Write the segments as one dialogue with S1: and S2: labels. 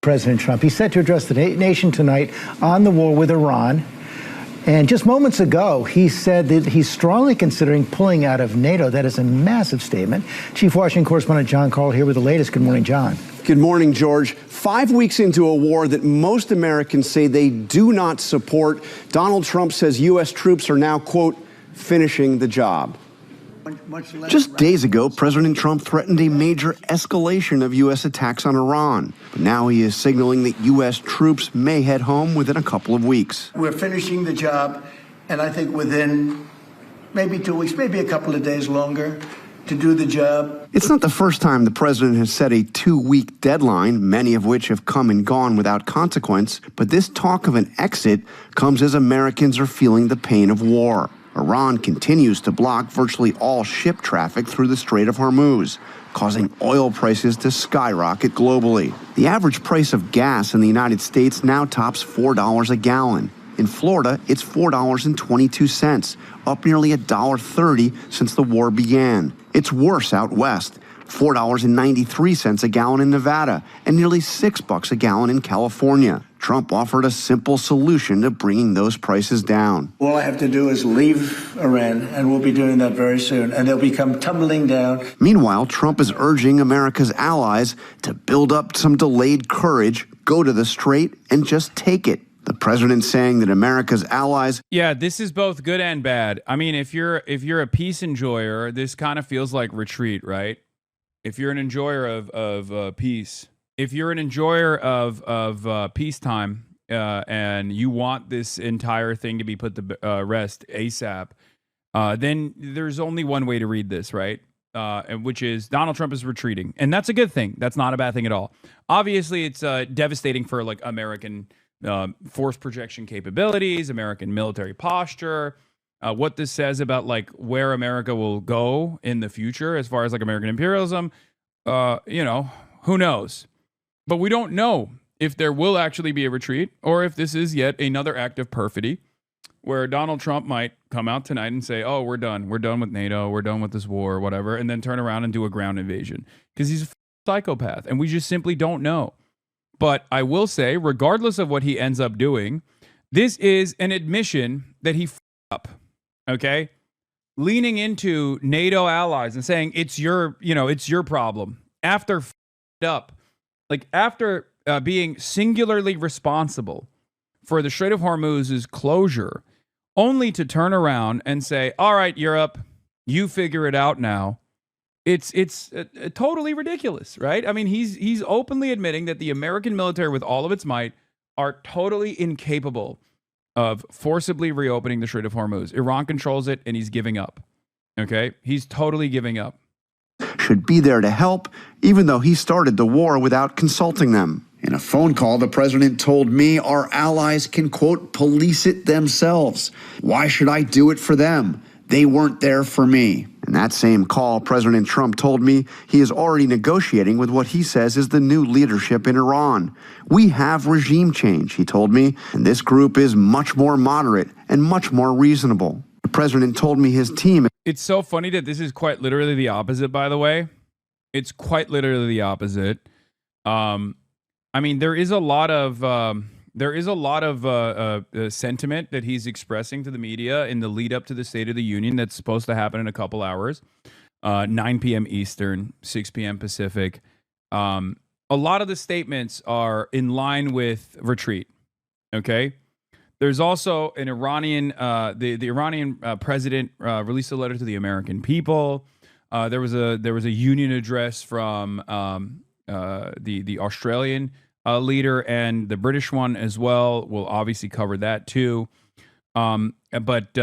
S1: President Trump. He's set to address the nation tonight on the war with Iran. And just moments ago, he said that he's strongly considering pulling out of NATO. That is a massive statement. Chief Washington correspondent John Carl here with the latest. Good morning, John.
S2: Good morning, George. 5 weeks into a war that most Americans say they do not support, Donald Trump says U.S. troops are now, quote, finishing the job. Just days ago, President Trump threatened a major escalation of U.S. attacks on Iran. But now he is signaling that U.S. troops may head home within a couple of weeks.
S3: We're finishing the job, and I think within maybe 2 weeks, maybe a couple of days longer, to do the job.
S2: It's not the first time the president has set a 2-week deadline, many of which have come and gone without consequence. But this talk of an exit comes as Americans are feeling the pain of war. Iran continues to block virtually all ship traffic through the Strait of Hormuz, causing oil prices to skyrocket globally. The average price of gas in the United States now tops $4 a gallon. In Florida, it's $4.22, up nearly $1.30 since the war began. It's worse out west, $4.93 a gallon in Nevada, and nearly $6 a gallon in California. Trump offered a simple solution to bringing those prices down.
S3: All I have to do is leave Iran, and we'll be doing that very soon, and they'll become tumbling down.
S2: Meanwhile, Trump is urging America's allies to build up some delayed courage, go to the Strait, and just take it. The president saying that America's allies...
S4: Yeah, this is both good and bad. I mean, if you're a peace enjoyer, this kind of feels like retreat, right? If you're an enjoyer of peace... If you're an enjoyer of peacetime and you want this entire thing to be put to rest ASAP, then there's only one way to read this, right? Which is Donald Trump is retreating. And that's a good thing. That's not a bad thing at all. Obviously, it's devastating for like American force projection capabilities, American military posture, what this says about like where America will go in the future as far as like American imperialism, who knows? But we don't know if there will actually be a retreat or if this is yet another act of perfidy where Donald Trump might come out tonight and say, oh, we're done. We're done with NATO. We're done with this war or whatever, and then turn around and do a ground invasion because he's a psychopath and we just simply don't know. But I will say, regardless of what he ends up doing, this is an admission that he up, okay? Leaning into NATO allies and saying it's your problem after up. Like, after being singularly responsible for the Strait of Hormuz's closure, only to turn around and say, all right, Europe, you figure it out now. It's totally ridiculous, right? I mean, he's openly admitting that the American military, with all of its might, are totally incapable of forcibly reopening the Strait of Hormuz. Iran controls it, and he's giving up, okay? He's totally giving up.
S2: Should be there to help, even though he started the war without consulting them. In a phone call, the president told me our allies can, quote, police it themselves. Why should I do it for them? They weren't there for me. In that same call, President Trump told me he is already negotiating with what he says is the new leadership in Iran. We have regime change, he told me, and this group is much more moderate and much more reasonable. The president told me his team...
S4: It's so funny that this is quite literally the opposite, by the way. It's quite literally the opposite. I mean, there is a lot of sentiment that he's expressing to the media in the lead up to the State of the Union that's supposed to happen in a couple hours, 9 p.m. Eastern, 6 p.m. Pacific. A lot of the statements are in line with retreat. Okay. There's also an Iranian, the Iranian president released a letter to the American people. There was a union address from the Australian leader and the British one as well. We'll obviously cover that too. But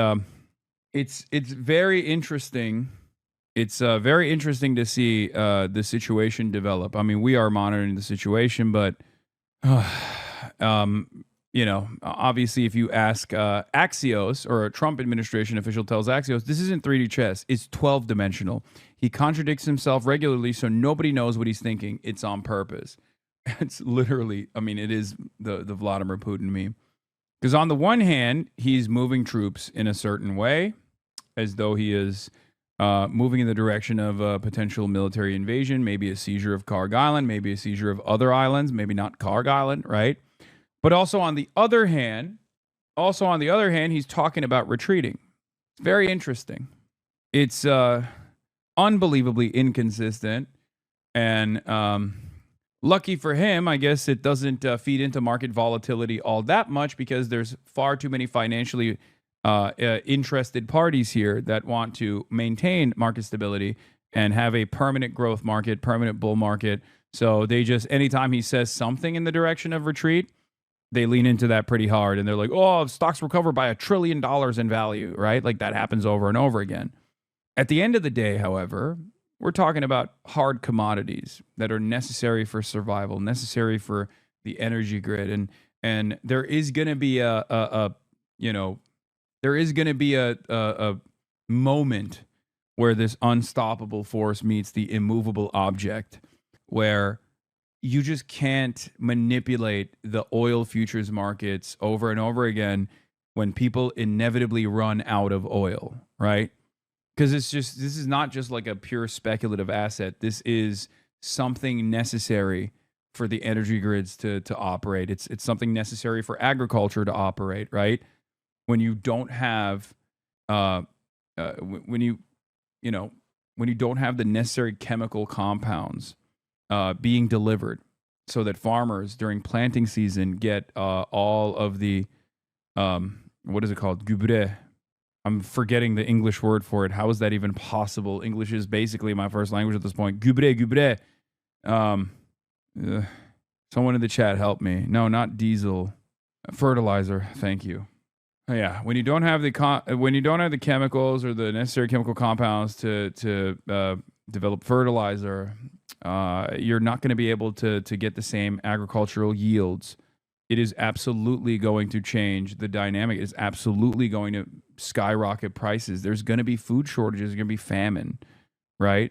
S4: it's very interesting. It's very interesting to see the situation develop. I mean, we are monitoring the situation, but obviously, if you ask Axios, or a Trump administration official tells Axios, this isn't 3D chess, it's 12-dimensional. He contradicts himself regularly, so nobody knows what he's thinking. It's on purpose. It's literally, I mean, it is the Vladimir Putin meme. Because on the one hand, he's moving troops in a certain way, as though he is moving in the direction of a potential military invasion, maybe a seizure of Karg Island, maybe a seizure of other islands, maybe not Karg Island, right? But also on the other hand, he's talking about retreating. It's very interesting. It's unbelievably inconsistent, and lucky for him, I guess it doesn't feed into market volatility all that much because there's far too many financially interested parties here that want to maintain market stability and have a permanent growth market, permanent bull market. So they just, anytime he says something in the direction of retreat, they lean into that pretty hard. And they're like, oh, stocks recover by $1 trillion in value, right? Like that happens over and over again. At the end of the day, however, we're talking about hard commodities that are necessary for survival, necessary for the energy grid. And there is going to be a moment where this unstoppable force meets the immovable object, where you just can't manipulate the oil futures markets over and over again when people inevitably run out of oil, right? Because this is not just like a pure speculative asset. This is something necessary for the energy grids to operate. It's something necessary for agriculture to operate, right? When you don't have when you don't have the necessary chemical compounds being delivered, so that farmers during planting season get all of the what is it called? Gubre. I'm forgetting the English word for it. How is that even possible? English is basically my first language at this point. Gubre. Someone in the chat help me. No, not diesel. Fertilizer. Thank you. Yeah, when you don't have the chemicals or the necessary chemical compounds to develop fertilizer, you're not going to be able to get the same agricultural yields. It is absolutely going to change the dynamic. It is absolutely going to skyrocket prices. There's going to be food shortages. There's going to be famine, right?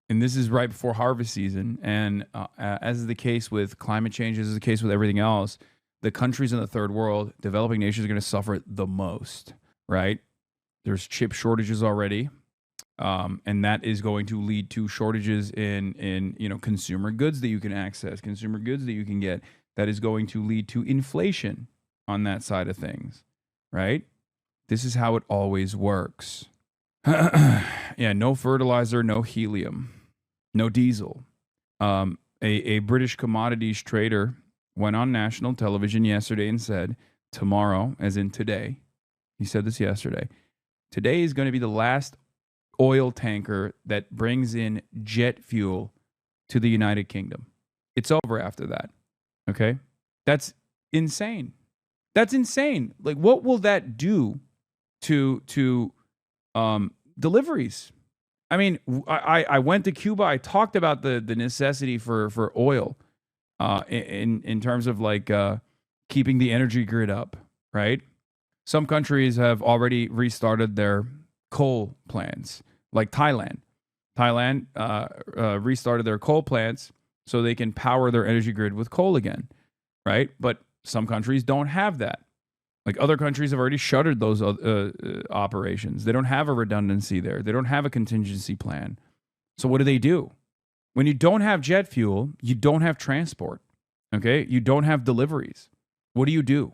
S4: And this is right before harvest season. And as is the case with climate change, as is the case with everything else, the countries in the third world, developing nations, are going to suffer the most, right? There's chip shortages already. And that is going to lead to shortages in consumer goods that you can access, consumer goods that you can get. That is going to lead to inflation on that side of things, right? This is how it always works. Yeah, no fertilizer, no helium, no diesel. A British commodities trader went on national television yesterday and said, tomorrow, as in today, he said this yesterday, today is going to be the last oil tanker that brings in jet fuel to the United Kingdom. It's over after that. Okay? That's insane. That's insane. Like, what will that do to deliveries? I mean, I went to Cuba. I talked about the necessity for oil in terms of like keeping the energy grid up, right? Some countries have already restarted their coal plants, like Thailand. Thailand restarted their coal plants so they can power their energy grid with coal again, right? But some countries don't have that. Like other countries have already shuttered those operations. They don't have a redundancy there. They don't have a contingency plan. So what do? When you don't have jet fuel, you don't have transport, okay? You don't have deliveries. What do?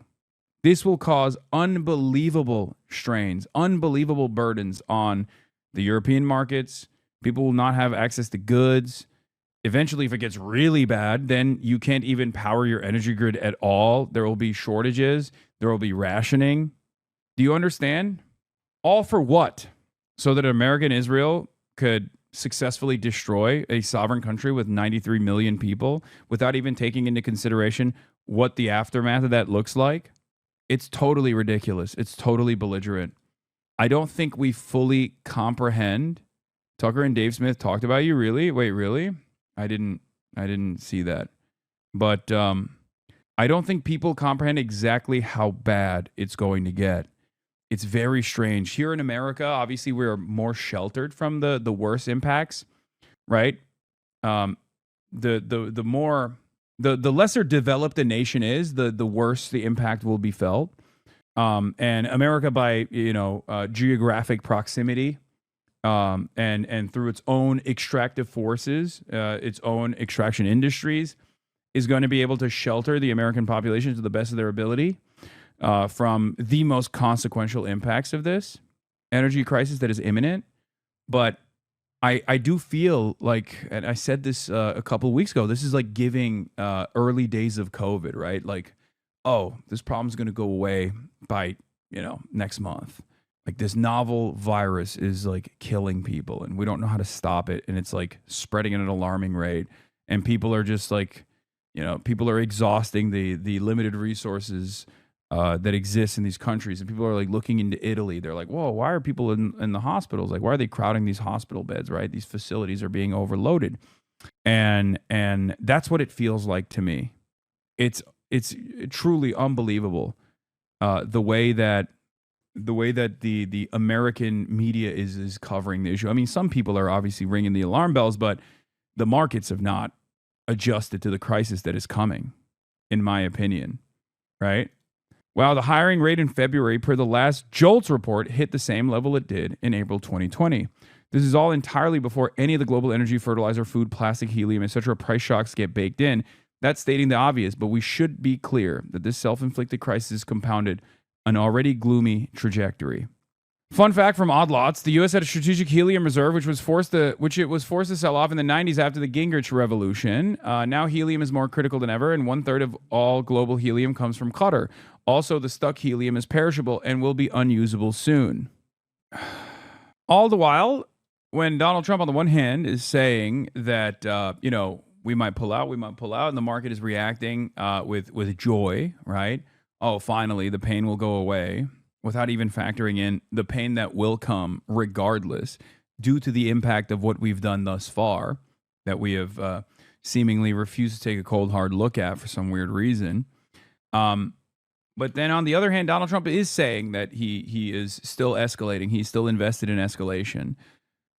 S4: This will cause unbelievable strains, unbelievable burdens on the European markets. People will not have access to goods. Eventually, if it gets really bad, then you can't even power your energy grid at all. There will be shortages. There will be rationing. Do you understand? All for what? So that America and Israel could successfully destroy a sovereign country with 93 million people without even taking into consideration what the aftermath of that looks like? It's totally ridiculous. It's totally belligerent. I don't think we fully comprehend. Tucker and Dave Smith talked about you. Really? Wait, really? I didn't see that. But I don't think people comprehend exactly how bad it's going to get. It's very strange. Here in America, obviously, we're more sheltered from the worst impacts, right? The lesser developed a nation is, the worse the impact will be felt. And America, by geographic proximity, and through its own extractive forces, its own extraction industries, is going to be able to shelter the American population to the best of their ability from the most consequential impacts of this energy crisis that is imminent. But I do feel like, and I said this a couple of weeks ago, this is like giving early days of COVID, right? Like, oh, this problem's going to go away by, next month. Like this novel virus is like killing people and we don't know how to stop it. And it's like spreading at an alarming rate. And people are just like, people are exhausting the limited resources that exist in these countries. And people are like looking into Italy. They're like, whoa, why are people in the hospitals? Like, why are they crowding these hospital beds, right? These facilities are being overloaded. And that's what it feels like to me. It's truly unbelievable the way that the American media is covering the issue. I mean, some people are obviously ringing the alarm bells, but the markets have not adjusted to the crisis that is coming, in my opinion, right? Wow, the hiring rate in February per the last JOLTS report hit the same level it did in April 2020. This is all entirely before any of the global energy, fertilizer, food, plastic, helium, etc. price shocks get baked in. That's stating the obvious, but we should be clear that this self-inflicted crisis compounded an already gloomy trajectory. Fun fact from Odd Lots: the U.S. had a strategic helium reserve, which it was forced to sell off in the 90s after the Gingrich Revolution. Now helium is more critical than ever, and 1/3 of all global helium comes from Qatar. Also, the stuck helium is perishable and will be unusable soon. All the while, when Donald Trump, on the one hand, is saying that we might pull out, and the market is reacting with joy, right? Oh, finally, the pain will go away, without even factoring in the pain that will come regardless due to the impact of what we've done thus far, that we have seemingly refused to take a cold, hard look at for some weird reason. But then on the other hand, Donald Trump is saying that he is still escalating. He's still invested in escalation.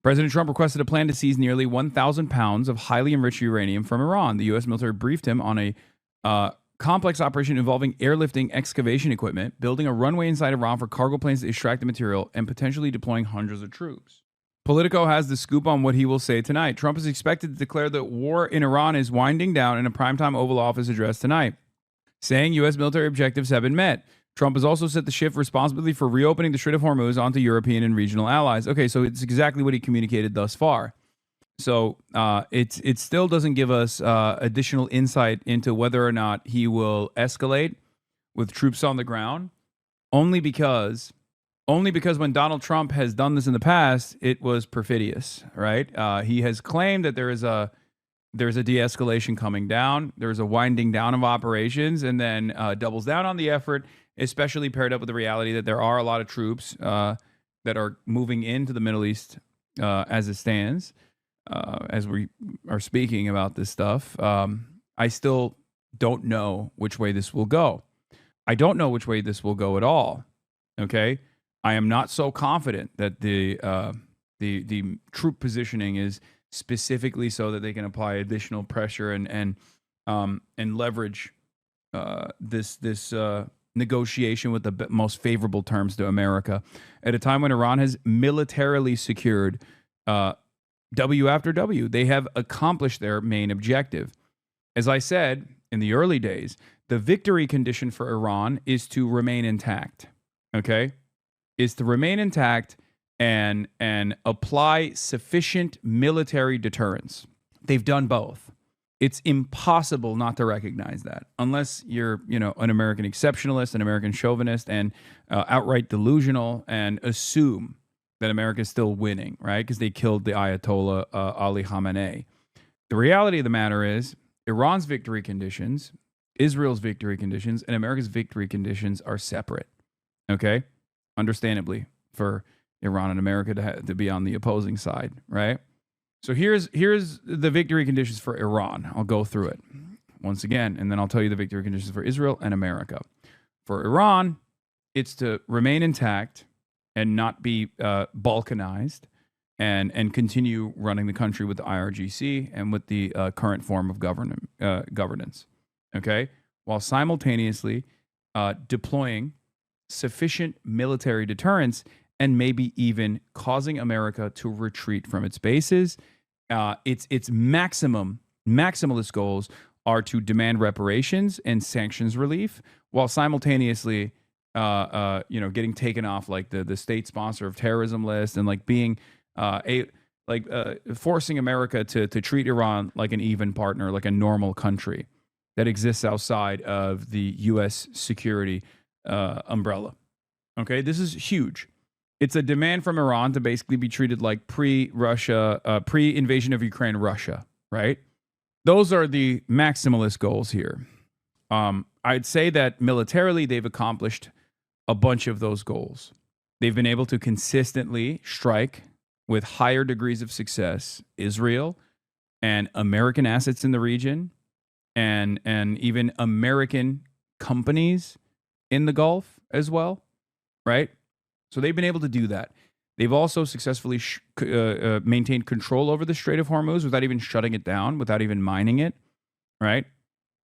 S4: President Trump requested a plan to seize nearly 1,000 pounds of highly enriched uranium from Iran. The U.S. military briefed him on a complex operation involving airlifting excavation equipment, building a runway inside Iran for cargo planes to extract the material, and potentially deploying hundreds of troops. Politico has the scoop on what he will say tonight. Trump is expected to declare that war in Iran is winding down in a primetime Oval Office address tonight, saying U.S. military objectives have been met. Trump has also set the shift responsibility for reopening the Strait of Hormuz onto European and regional allies. Okay, so it's exactly what he communicated thus far. So it still doesn't give us additional insight into whether or not he will escalate with troops on the ground, only because when Donald Trump has done this in the past, it was perfidious, right? He has claimed that there's a de-escalation coming down, there's a winding down of operations, and then doubles down on the effort, especially paired up with the reality that there are a lot of troops that are moving into the Middle East as it stands. As we are speaking about this stuff, I still don't know which way this will go. I don't know which way this will go at all. Okay, I am not so confident that the troop positioning is specifically so that they can apply additional pressure and leverage this negotiation with the most favorable terms to America at a time when Iran has militarily secured W after W. They have accomplished their main objective. As I said in the early days, the victory condition for Iran is to remain intact. Okay? Is to remain intact and apply sufficient military deterrence. They've done both. It's impossible not to recognize that unless you're, an American exceptionalist, an American chauvinist, and outright delusional and assume that America is still winning, right? Because they killed the Ayatollah Ali Khamenei. The reality of the matter is Iran's victory conditions, Israel's victory conditions, and America's victory conditions are separate, okay? Understandably, for Iran and America to be on the opposing side, right? So here's the victory conditions for Iran. I'll go through it once again, and then I'll tell you the victory conditions for Israel and America. For Iran, it's to remain intact and not be balkanized, and continue running the country with the IRGC and with the current form of governance, okay? While simultaneously deploying sufficient military deterrence and maybe even causing America to retreat from its bases. Its maximalist goals are to demand reparations and sanctions relief, while simultaneously, getting taken off like the state sponsor of terrorism list, and like being forcing America to treat Iran like an even partner, like a normal country that exists outside of the U.S. security umbrella. Okay, this is huge. It's a demand from Iran to basically be treated like pre-invasion of Ukraine Russia, right? Those are the maximalist goals here. I'd say that militarily they've accomplished a bunch of those goals. They've been able to consistently strike with higher degrees of success Israel and American assets in the region, and even American companies in the Gulf as well, right? So they've been able to do that. They've also successfully maintained control over the Strait of Hormuz without even shutting it down, without even mining it, right?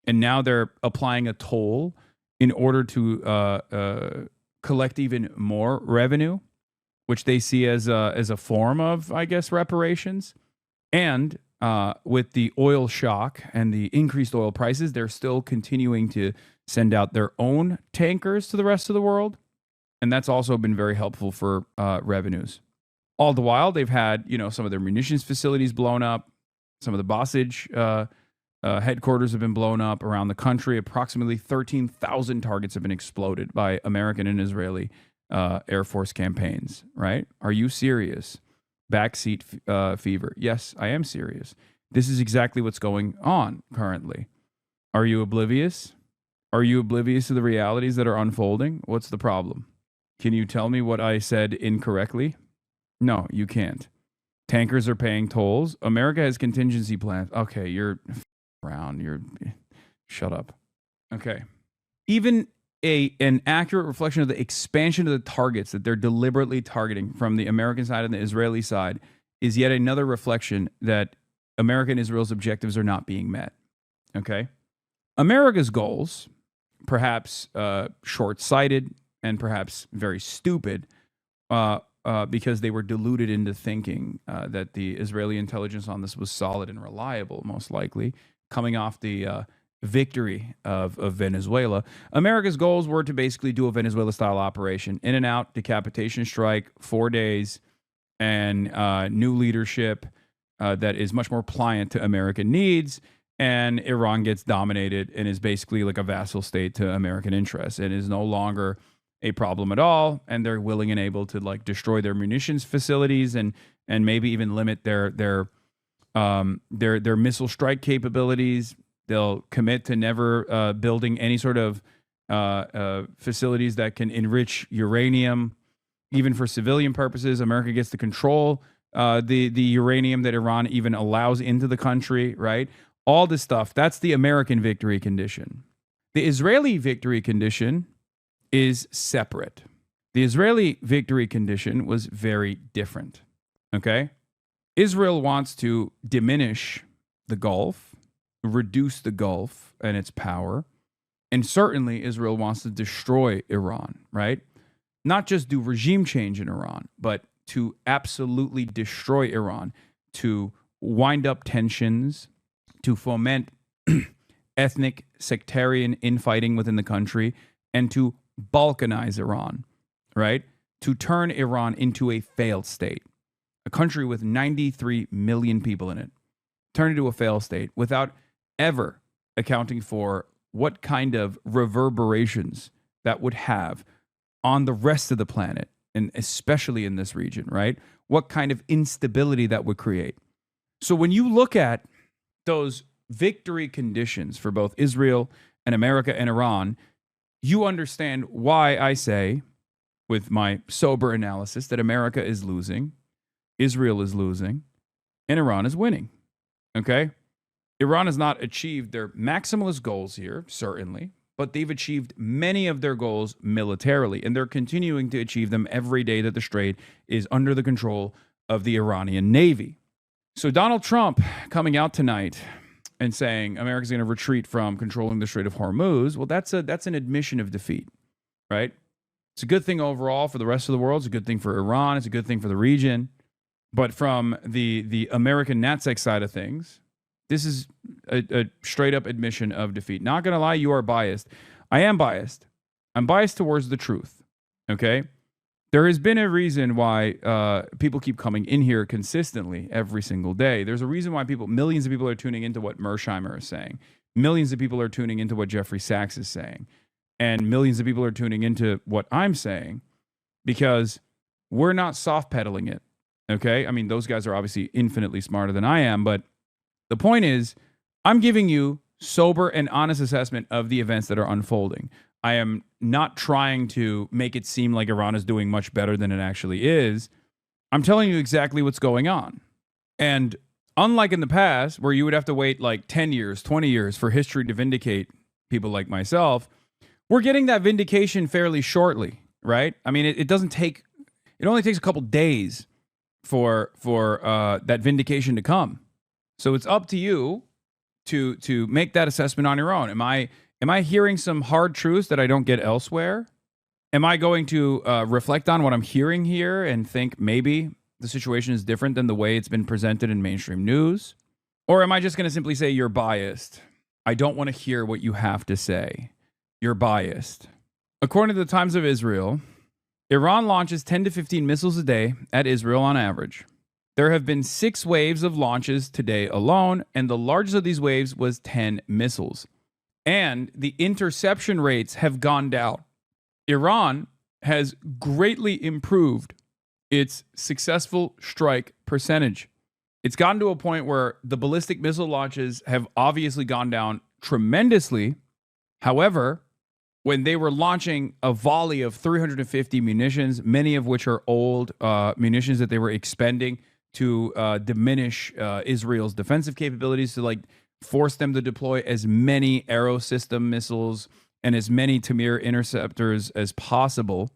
S4: And now they're applying a toll in order to collect even more revenue, which they see as a form of, I guess, reparations. And with the oil shock and the increased oil prices, they're still continuing to send out their own tankers to the rest of the world. And that's also been very helpful for revenues. All the while, they've had, some of their munitions facilities blown up. Some of the Bossage headquarters have been blown up around the country. Approximately 13,000 targets have been exploded by American and Israeli Air Force campaigns, right? Are you serious? Backseat fever. Yes, I am serious. This is exactly what's going on currently. Are you oblivious? Are you oblivious to the realities that are unfolding? What's the problem? Can you tell me what I said incorrectly? No, you can't. Tankers are paying tolls. America has contingency plans. Okay, you're around. Shut up. Okay. Even an accurate reflection of the expansion of the targets that they're deliberately targeting from the American side and the Israeli side is yet another reflection that America and Israel's objectives are not being met. Okay? America's goals, perhaps short-sighted and perhaps very stupid, because they were deluded into thinking that the Israeli intelligence on this was solid and reliable, most likely, coming off the victory of Venezuela. America's goals were to basically do a Venezuela-style operation, in and out, decapitation strike, 4 days, and new leadership that is much more pliant to American needs, and Iran gets dominated and is basically like a vassal state to American interests and is no longer a problem at all, and they're willing and able to like destroy their munitions facilities and maybe even limit their missile strike capabilities. They'll commit to never building any sort of facilities that can enrich uranium, even for civilian purposes. America gets to control the uranium that Iran even allows into the country, right? All this stuff. That's the American victory condition. The Israeli victory condition is separate. The Israeli victory condition was very different. Okay? Israel wants to diminish the Gulf, reduce the Gulf and its power, and certainly Israel wants to destroy Iran, right? Not just do regime change in Iran, but to absolutely destroy Iran, to wind up tensions, to foment ethnic sectarian infighting within the country, and to balkanize Iran, right? To turn Iran into a failed state, a country with 93 million people in it, turn it into a failed state without ever accounting for what kind of reverberations that would have on the rest of the planet, and especially in this region, right? What kind of instability that would create. So when you look at those victory conditions for both Israel and America and Iran, you understand why I say, with my sober analysis, that America is losing, Israel is losing, and Iran is winning. Okay? Iran has not achieved their maximalist goals here, certainly, but they've achieved many of their goals militarily, and they're continuing to achieve them every day that the Strait is under the control of the Iranian Navy. So Donald Trump coming out tonight and saying America's going to retreat from controlling the Strait of Hormuz, well, that's an admission of defeat, right? It's a good thing overall for the rest of the world. It's a good thing for Iran. It's a good thing for the region. But from the American NatSec side of things, this is a straight up admission of defeat. Not going to lie, you are biased. I am biased. I'm biased towards the truth. Okay? There has been a reason why people keep coming in here consistently every single day. There's a reason why millions of people are tuning into what Mersheimer is saying. Millions of people are tuning into what Jeffrey Sachs is saying. And millions of people are tuning into what I'm saying because we're not soft pedaling it. Okay? I mean, those guys are obviously infinitely smarter than I am, but the point is, I'm giving you sober and honest assessment of the events that are unfolding. I am not trying to make it seem like Iran is doing much better than it actually is. I'm telling you exactly what's going on. And unlike in the past, where you would have to wait like 10 years, 20 years for history to vindicate people like myself, we're getting that vindication fairly shortly, right? I mean, it only takes a couple days for that vindication to come. So it's up to you to make that assessment on your own. Am I hearing some hard truths that I don't get elsewhere? Am I going to reflect on what I'm hearing here and think maybe the situation is different than the way it's been presented in mainstream news? Or am I just going to simply say you're biased? I don't want to hear what you have to say. You're biased. According to the Times of Israel, Iran launches 10 to 15 missiles a day at Israel on average. There have been 6 waves of launches today alone, and the largest of these waves was 10 missiles. And the interception rates have gone down. Iran has greatly improved its successful strike percentage. It's gotten to a point where the ballistic missile launches have obviously gone down tremendously. However, when they were launching a volley of 350 munitions, many of which are old munitions that they were expending to diminish Israel's defensive capabilities, to like force them to deploy as many Arrow system missiles and as many Tamir interceptors as possible.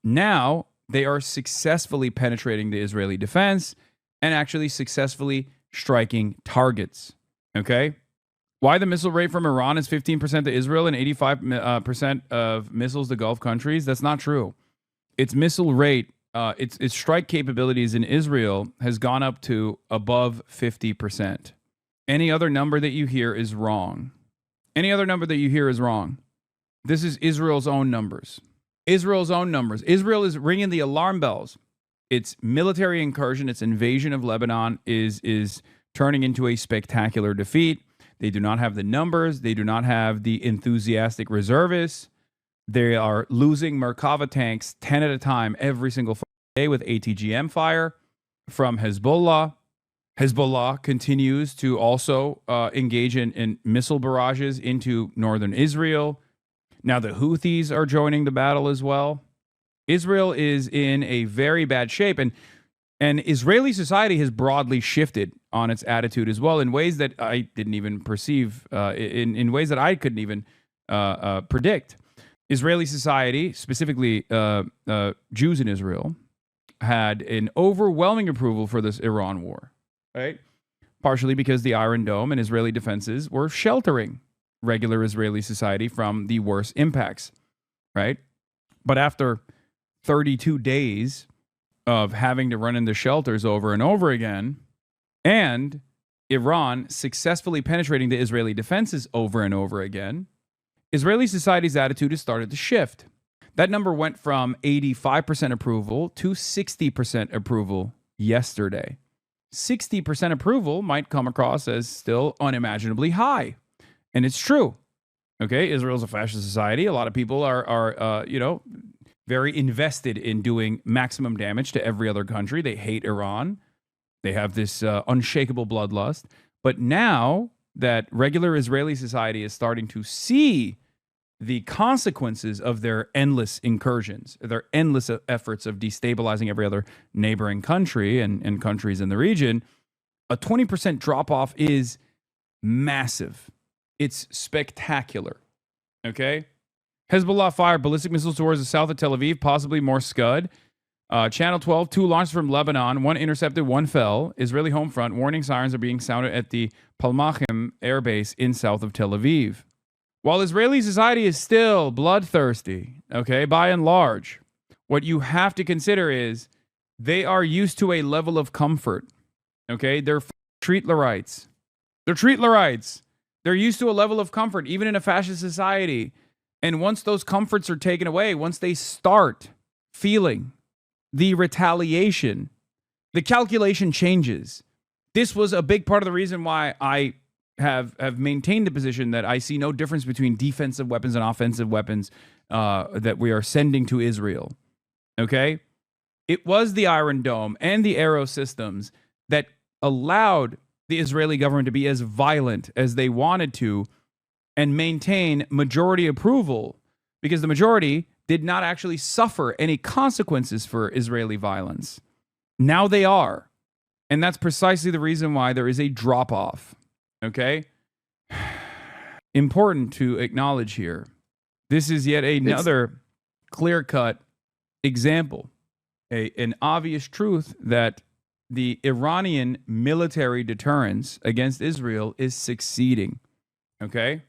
S4: Now they are successfully penetrating the Israeli defense and actually successfully striking targets. Okay? Why the missile rate from Iran is 15% to Israel and 85% of missiles to Gulf countries? That's not true. Its missile rate, its strike capabilities in Israel has gone up to above 50%. Any other number that you hear is wrong. Any other number that you hear is wrong. This is Israel's own numbers. Israel's own numbers. Israel is ringing the alarm bells. Its military incursion, its invasion of Lebanon is turning into a spectacular defeat. They do not have the numbers. They do not have the enthusiastic reservists. They are losing Merkava tanks 10 at a time every single day with ATGM fire from Hezbollah. Hezbollah continues to also engage in missile barrages into northern Israel. Now the Houthis are joining the battle as well. Israel is in a very bad shape, and Israeli society has broadly shifted on its attitude as well in ways that I didn't even perceive, in ways that I couldn't even predict. Israeli society, specifically Jews in Israel, had an overwhelming approval for this Iran war, right? Partially because the Iron Dome and Israeli defenses were sheltering regular Israeli society from the worst impacts, right? But after 32 days of having to run into shelters over and over again, and Iran successfully penetrating the Israeli defenses over and over again, Israeli society's attitude has started to shift. That number went from 85% approval to 60% approval yesterday. 60% approval might come across as still unimaginably high. And it's true. Okay, Israel's a fascist society. A lot of people are very invested in doing maximum damage to every other country. They hate Iran. They have this unshakable bloodlust. But now that regular Israeli society is starting to see the consequences of their endless incursions, their endless efforts of destabilizing every other neighboring country and countries in the region, a 20% drop-off is massive. It's spectacular. Okay? Hezbollah fired ballistic missiles towards the south of Tel Aviv, possibly more Scud. Channel 12, 2 launched from Lebanon, 1 intercepted, 1 fell. Israeli home front, warning sirens are being sounded at the Palmachim air base in south of Tel Aviv. While Israeli society is still bloodthirsty, okay, by and large, what you have to consider is they are used to a level of comfort, okay? They're treatlerites. They're treatlerites. They're used to a level of comfort, even in a fascist society. And once those comforts are taken away, once they start feeling the retaliation, the calculation changes. This was a big part of the reason why I have maintained the position that I see no difference between defensive weapons and offensive weapons that we are sending to Israel. Okay? It was the Iron Dome and the Arrow systems that allowed the Israeli government to be as violent as they wanted to and maintain majority approval, because the majority did not actually suffer any consequences for Israeli violence. Now they are. And that's precisely the reason why there is a drop-off. Okay? Important to acknowledge here. This is yet another clear-cut example, an obvious truth that the Iranian military deterrence against Israel is succeeding. Okay?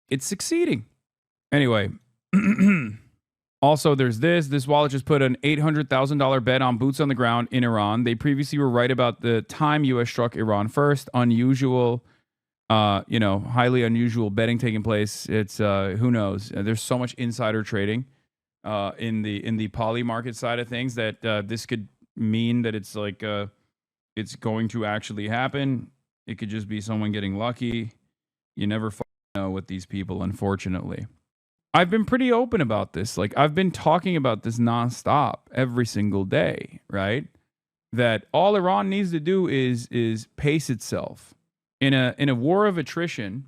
S4: It's succeeding. Anyway, also there's this wallet just put an $800,000 bet on boots on the ground in Iran. They previously were right about the time U.S. struck Iran first. Unusual, highly unusual betting taking place. It's who knows? There's so much insider trading in the poly market side of things that this could mean that it's like it's going to actually happen. It could just be someone getting lucky. You never know with these people, unfortunately. I've been pretty open about this. Like, I've been talking about this nonstop every single day, right? That all Iran needs to do is pace itself in a war of attrition.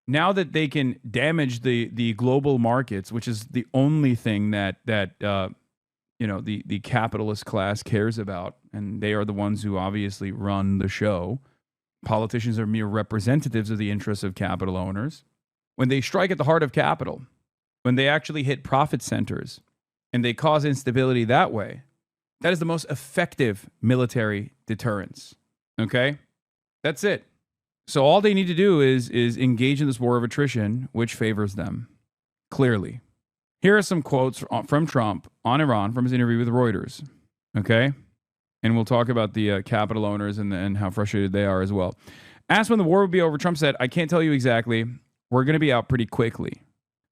S4: Now that they can damage the global markets, which is the only thing that the capitalist class cares about, and they are the ones who obviously run the show. Politicians are mere representatives of the interests of capital owners. When they strike at the heart of capital, when they actually hit profit centers and they cause instability that way, that is the most effective military deterrence. Okay? That's it. So all they need to do is engage in this war of attrition, which favors them, clearly. Here are some quotes from Trump on Iran from his interview with Reuters. Okay? And we'll talk about the capital owners and how frustrated they are as well. Asked when the war would be over, Trump said, "I can't tell you exactly. We're going to be out pretty quickly.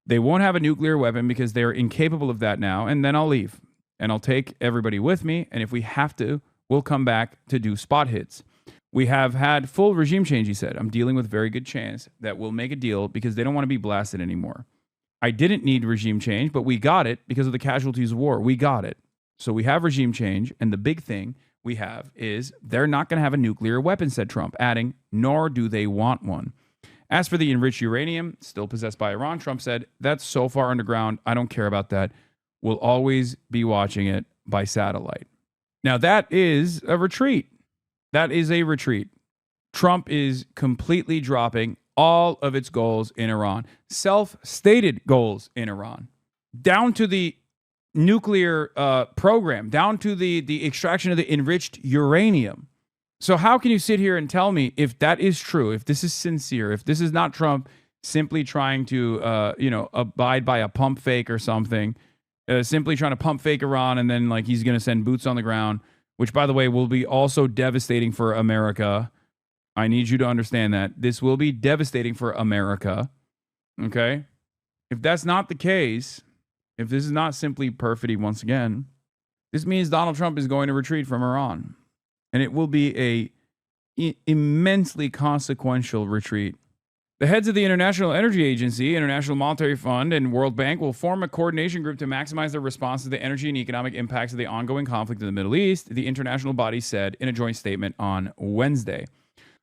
S4: They won't have a nuclear weapon because they're incapable of that now, and then I'll leave. And I'll take everybody with me, and if we have to, we'll come back to do spot hits. We have had full regime change," he said. "I'm dealing with very good chance that we'll make a deal because they don't want to be blasted anymore. I didn't need regime change, but we got it because of the casualties of war. We got it. So we have regime change, and the big thing we have is they're not going to have a nuclear weapon," said Trump, adding, "nor do they want one." As for the enriched uranium, still possessed by Iran, Trump said, "That's so far underground, I don't care about that. We'll always be watching it by satellite." Now that is a retreat. That is a retreat. Trump is completely dropping all of its goals in Iran, self-stated goals in Iran, down to the nuclear program, down to the extraction of the enriched uranium. So how can you sit here and tell me if that is true, if this is sincere, if this is not Trump simply trying to, abide by a pump fake or something, simply trying to pump fake Iran, and then like he's going to send boots on the ground, which, by the way, will be also devastating for America. I need you to understand that. This will be devastating for America. Okay? If that's not the case, if this is not simply perfidy once again, this means Donald Trump is going to retreat from Iran. And it will be a immensely consequential retreat. The heads of the International Energy Agency, International Monetary Fund, and World Bank will form a coordination group to maximize their response to the energy and economic impacts of the ongoing conflict in the Middle East, the international body said in a joint statement on Wednesday.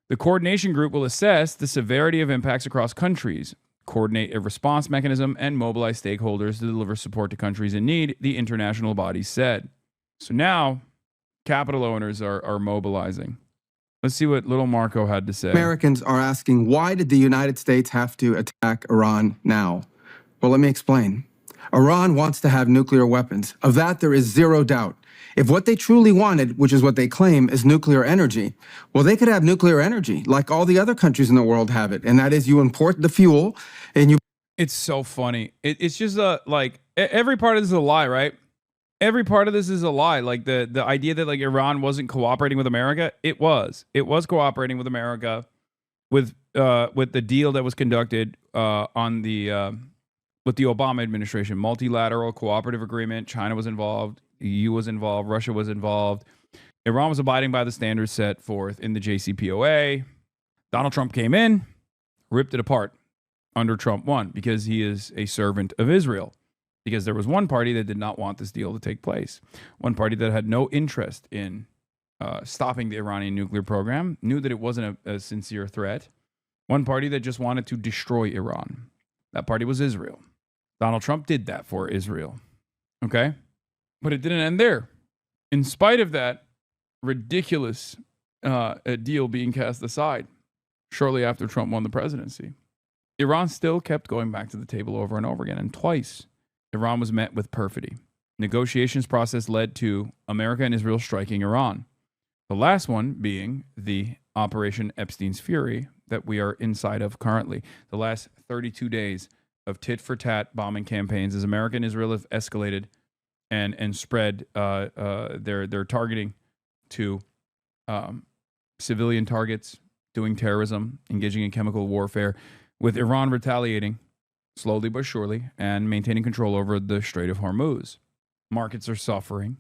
S4: The coordination group will assess the severity of impacts across countries, coordinate a response mechanism, and mobilize stakeholders to deliver support to countries in need, the international body said. So now, capital owners are mobilizing. Let's see what little Marco had to say.
S5: Americans are asking, why did the United States have to attack Iran now? Well, let me explain. Iran wants to have nuclear weapons. Of that, there is zero doubt. If what they truly wanted, which is what they claim, is nuclear energy, well, they could have nuclear energy like all the other countries in the world have it. And that is, you import the fuel and you...
S4: It's so funny. It's just every part of this is a lie, right? Every part of this is a lie. Like the idea that like Iran wasn't cooperating with America, it was. It was cooperating with America with the deal that was conducted on the with the Obama administration, multilateral cooperative agreement. China was involved, EU was involved, Russia was involved. Iran was abiding by the standards set forth in the JCPOA. Donald Trump came in, ripped it apart under Trump 1 because he is a servant of Israel. Because there was one party that did not want this deal to take place. One party that had no interest in stopping the Iranian nuclear program, knew that it wasn't a sincere threat. One party that just wanted to destroy Iran. That party was Israel. Donald Trump did that for Israel. Okay? But it didn't end there. In spite of that ridiculous deal being cast aside shortly after Trump won the presidency, Iran still kept going back to the table over and over again. And twice, Iran was met with perfidy. Negotiations process led to America and Israel striking Iran. The last one being the Operation Epstein's Fury that we are inside of currently. The last 32 days of tit-for-tat bombing campaigns as America and Israel have escalated and spread their targeting to civilian targets, doing terrorism, engaging in chemical warfare, with Iran retaliating slowly but surely, and maintaining control over the Strait of Hormuz. Markets are suffering.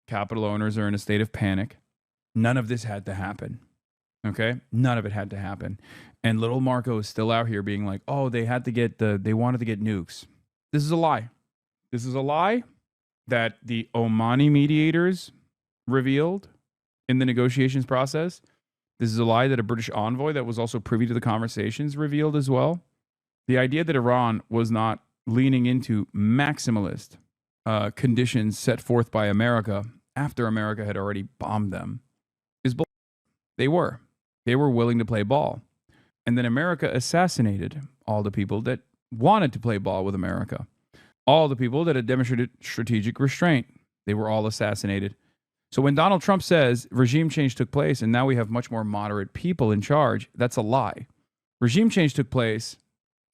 S4: Capital owners are in a state of panic. None of this had to happen. Okay? None of it had to happen. And little Marco is still out here being like, oh, they wanted to get nukes. This is a lie. This is a lie that the Omani mediators revealed in the negotiations process. This is a lie that a British envoy that was also privy to the conversations revealed as well. The idea that Iran was not leaning into maximalist conditions set forth by America after America had already bombed them is bull. They were willing to play ball. And then America assassinated all the people that wanted to play ball with America. All the people that had demonstrated strategic restraint. They were all assassinated. So when Donald Trump says regime change took place and now we have much more moderate people in charge, that's a lie. Regime change took place.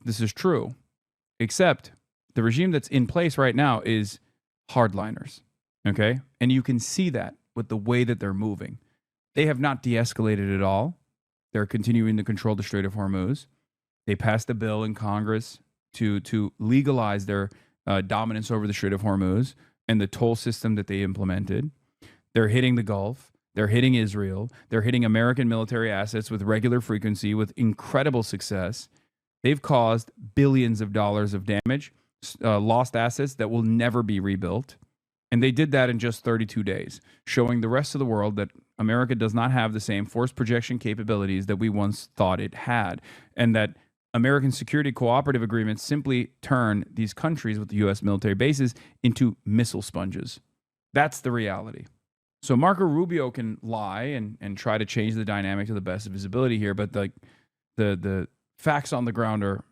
S4: This is true, except the regime that's in place right now is hardliners, okay? And you can see that with the way that they're moving. They have not de-escalated at all. They're continuing to control the Strait of Hormuz. They passed a bill in Congress to legalize their dominance over the Strait of Hormuz and the toll system that they implemented. They're hitting the Gulf. They're hitting Israel. They're hitting American military assets with regular frequency with incredible success. They've caused billions of dollars of damage, lost assets that will never be rebuilt. And they did that in just 32 days, showing the rest of the world that America does not have the same force projection capabilities that we once thought it had, and that American security cooperative agreements simply turn these countries with the U.S. military bases into missile sponges. That's the reality. So Marco Rubio can lie and try to change the dynamic to the best of his ability here, but the facts on the ground are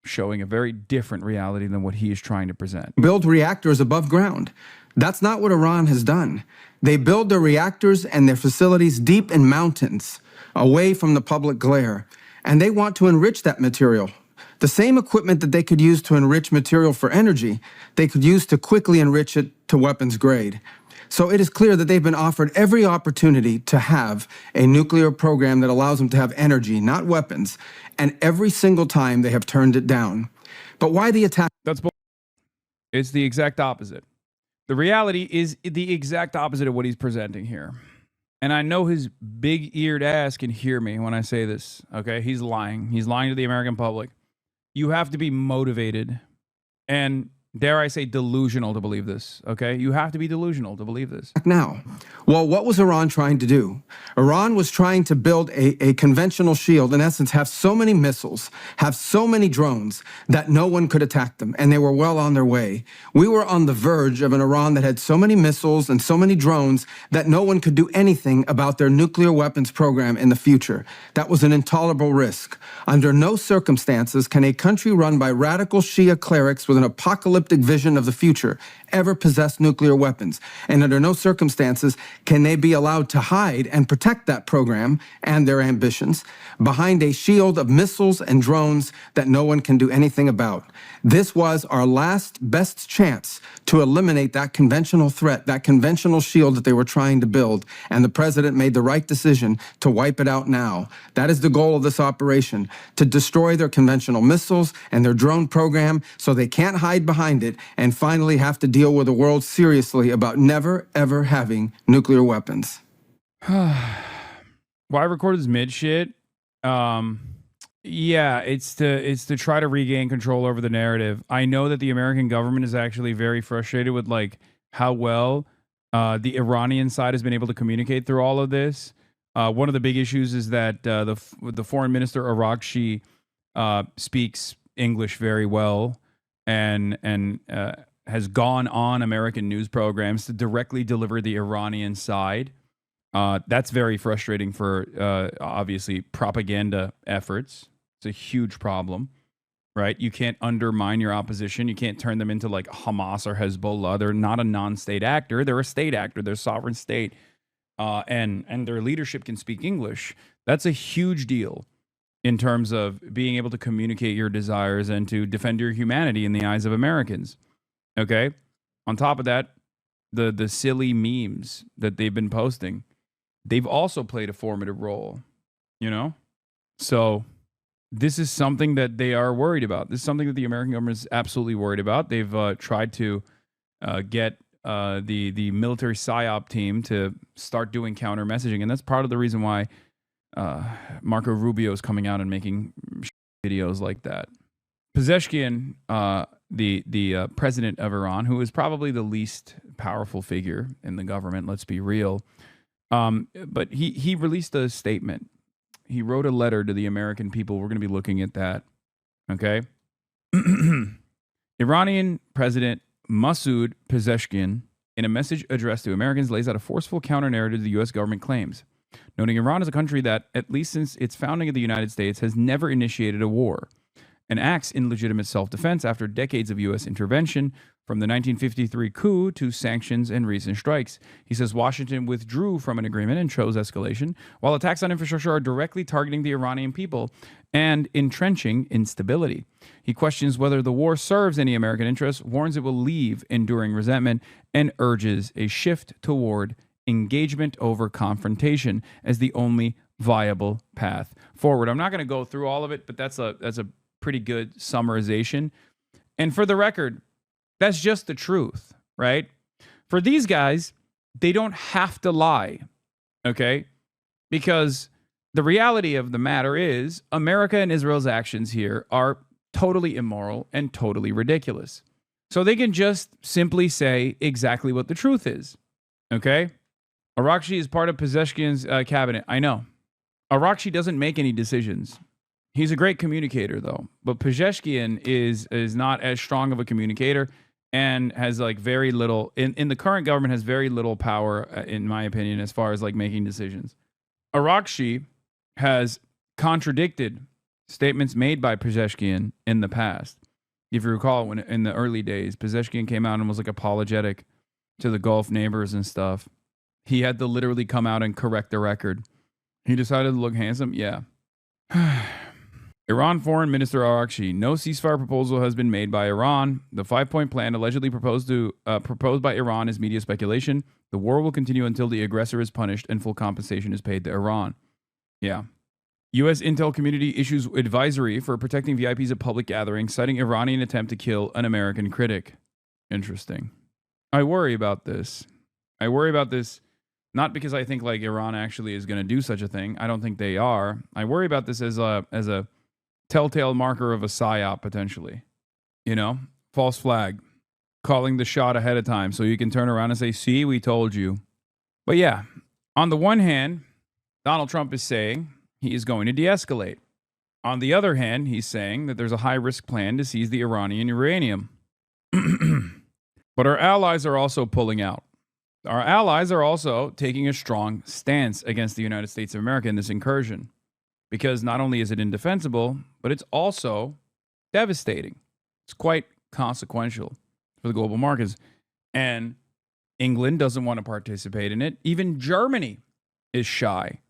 S4: showing a very different reality than what he is trying to present.
S5: Build reactors above ground. That's not what Iran has done. They build their reactors and their facilities deep in mountains, away from the public glare, and they want to enrich that material. The same equipment that they could use to enrich material for energy, they could use to quickly enrich it to weapons grade. So it is clear that they've been offered every opportunity to have a nuclear program that allows them to have energy, not weapons, and every single time they have turned it down. But why the attack?
S4: That's bull. It's the exact opposite. The reality is the exact opposite of what he's presenting here. And I know his big-eared ass can hear me when I say this, okay? He's lying. He's lying to the American public. You have to be motivated and, dare I say, delusional to believe this, okay? You have to be delusional to believe this.
S5: Now, well, what was Iran trying to do? Iran was trying to build a conventional shield, in essence, have so many missiles, have so many drones that no one could attack them, and they were well on their way. We were on the verge of an Iran that had so many missiles and so many drones that no one could do anything about their nuclear weapons program in the future. That was an intolerable risk. Under no circumstances can a country run by radical Shia clerics with an apocalyptic apocalyptic vision of the future ever possess nuclear weapons, and under no circumstances can they be allowed to hide and protect that program and their ambitions behind a shield of missiles and drones that no one can do anything about. This was our last best chance to eliminate that conventional threat, that conventional shield that they were trying to build, and the president made the right decision to wipe it out now. That is the goal of this operation, to destroy their conventional missiles and their drone program so they can't hide behind it and finally have to deal with the world seriously about never, ever having nuclear weapons.
S4: Why I recorded this mid shit? Yeah, it's to try to regain control over the narrative. I know that the American government is actually very frustrated with like how well the Iranian side has been able to communicate through all of this. One of the big issues is that the foreign minister Arakshi speaks English very well and has gone on American news programs to directly deliver the Iranian side. That's very frustrating for obviously propaganda efforts. It's a huge problem, right? You can't undermine your opposition. You can't turn them into like Hamas or Hezbollah. They're not a non-state actor. They're a state actor. They're a sovereign state. And their leadership can speak English. That's a huge deal in terms of being able to communicate your desires and to defend your humanity in the eyes of Americans. Okay? On top of that, the silly memes that they've been posting, they've also played a formative role, you know? So this is something that they are worried about. This is something that the American government is absolutely worried about. They've tried to get the military PSYOP team to start doing counter messaging, and that's part of the reason why Marco Rubio is coming out and making videos like that. Pezeshkian, the president of Iran, who is probably the least powerful figure in the government, let's be real, but he released a statement. He wrote a letter to the American people. We're going to be looking at that. Okay. Iranian President Masoud Pezeshkian, in a message addressed to Americans, lays out a forceful counter-narrative to the U.S. government claims, noting Iran is a country that, at least since its founding of the United States, has never initiated a war and acts in legitimate self-defense after decades of U.S. intervention, from the 1953 coup to sanctions and recent strikes. He says Washington withdrew from an agreement and chose escalation, while attacks on infrastructure are directly targeting the Iranian people and entrenching instability. He questions whether the war serves any American interests, warns it will leave enduring resentment, and urges a shift toward engagement over confrontation as the only viable path forward. I'm not going to go through all of it, but that's a pretty good summarization. And for the record, that's just the truth, right? For these guys, they don't have to lie, okay? Because the reality of the matter is America and Israel's actions here are totally immoral and totally ridiculous. So they can just simply say exactly what the truth is, okay? Arakshi is part of Pezeshkian's cabinet. I know. Arakshi doesn't make any decisions. He's a great communicator, though. But Pezeshkian is not as strong of a communicator and has like very little, in the current government, has very little power, in my opinion, as far as like making decisions. Arakshi has contradicted statements made by Pezeshkian in the past. If you recall, when in the early days, Pezeshkian came out and was like apologetic to the Gulf neighbors and stuff. He had to literally come out and correct the record. He decided to look handsome. Yeah. Iran Foreign Minister Arakshi, no ceasefire proposal has been made by Iran. The 5-point plan allegedly proposed by Iran is media speculation. The war will continue until the aggressor is punished and full compensation is paid to Iran. Yeah. U.S. intel community issues advisory for protecting VIPs at public gatherings, citing Iranian attempt to kill an American critic. Interesting. I worry about this. Not because I think like Iran actually is going to do such a thing. I don't think they are. I worry about this as a telltale marker of a PSYOP potentially. You know, false flag, calling the shot ahead of time so you can turn around and say, "See, we told you." But yeah, on the one hand, Donald Trump is saying he is going to de-escalate. On the other hand, he's saying that there's a high-risk plan to seize the Iranian uranium. But our allies are also pulling out. Our allies are also taking a strong stance against the United States of America in this incursion, because not only is it indefensible, but it's also devastating. It's quite consequential. for the global markets. And England doesn't want to participate in it. Even Germany is shy,